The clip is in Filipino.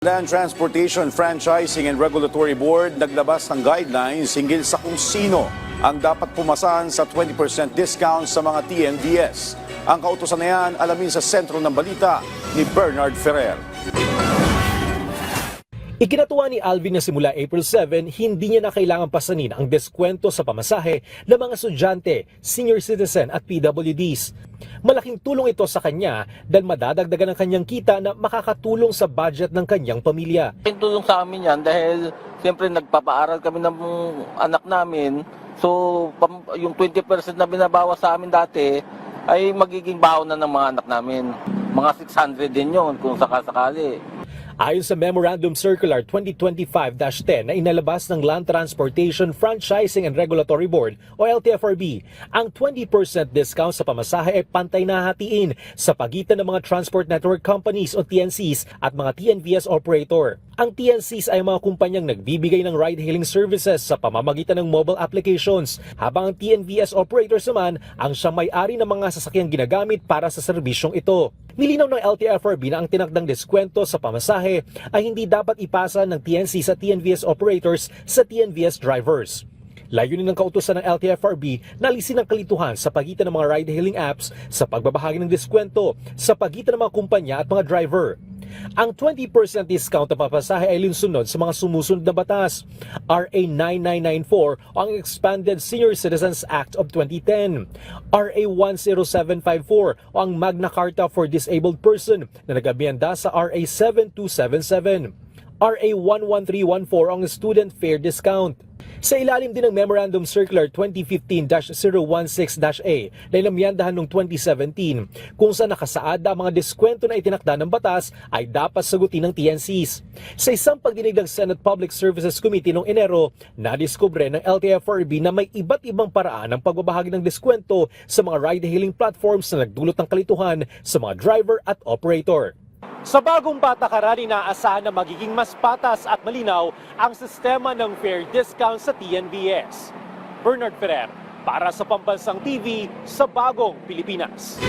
Land Transportation Franchising and Regulatory Board naglabas ng guidelines hinggil sa kung sino ang dapat pumasan sa 20% discount sa mga TNVS. Ang kautusan na yan alamin sa sentro ng balita ni Bernard Ferrer. Ikinatuwa ni Alvin na simula April 7, hindi niya na kailangan pasanin ang deskwento sa pamasahe ng mga estudyante, senior citizen at PWDs. Malaking tulong ito sa kanya dahil madadagdagan ang kanyang kita na makakatulong sa budget ng kanyang pamilya. Tulong sa amin yan dahil siyempre nagpapaaral kami ng anak namin. So yung 20% na binabawas sa amin dati ay magiging baon na ng mga anak namin. Mga 600 din yun kung sakasakali. Ayon sa Memorandum Circular 2025-10 na inalabas ng Land Transportation Franchising and Regulatory Board o LTFRB, ang 20% discount sa pamasahe ay pantay na hatiin sa pagitan ng mga transport network companies o TNCs at mga TNVS operator. Ang TNCs ay mga kumpanyang nagbibigay ng ride-hailing services sa pamamagitan ng mobile applications, habang ang TNVS operators naman ang siyang may-ari ng mga sasakyang ginagamit para sa serbisyong ito. Nilinaw ng LTFRB na ang tinakdang deskwento sa pamasahe ay hindi dapat ipasa ng TNC sa TNVS operators sa TNVS drivers. Layunin ng kautusan ng LTFRB na alisin ang kalituhan sa pagitan ng mga ride-hailing apps sa pagbabahagi ng deskwento sa pagitan ng mga kumpanya at mga driver. Ang 20% discount na papasahe ay linsunod sa mga sumusunod na batas: RA 9994 o ang Expanded Senior Citizens Act of 2010, RA 10754 o ang Magna Carta for Disabled Person na nag-amyenda sa RA 7277, RA 11314 o ang Student Fare Discount. Sa ilalim din ng Memorandum Circular 2015-016-A na inamyandahan noong 2017, kung saan nakasaad ang mga deskwento na itinakda ng batas ay dapat sagutin ng TNCs. Sa isang pagdinig ng Senate Public Services Committee noong Enero, nadiskubre ng LTFRB na may iba't ibang paraan ng pagbabahagi ng deskwento sa mga ride-hailing platforms na nagdulot ng kalituhan sa mga driver at operator. Sa bagong patakaran, inaasahan na magiging mas patas at malinaw ang sistema ng fare discount sa TNVS. Bernard Ferrer, para sa Pambansang TV sa Bagong Pilipinas.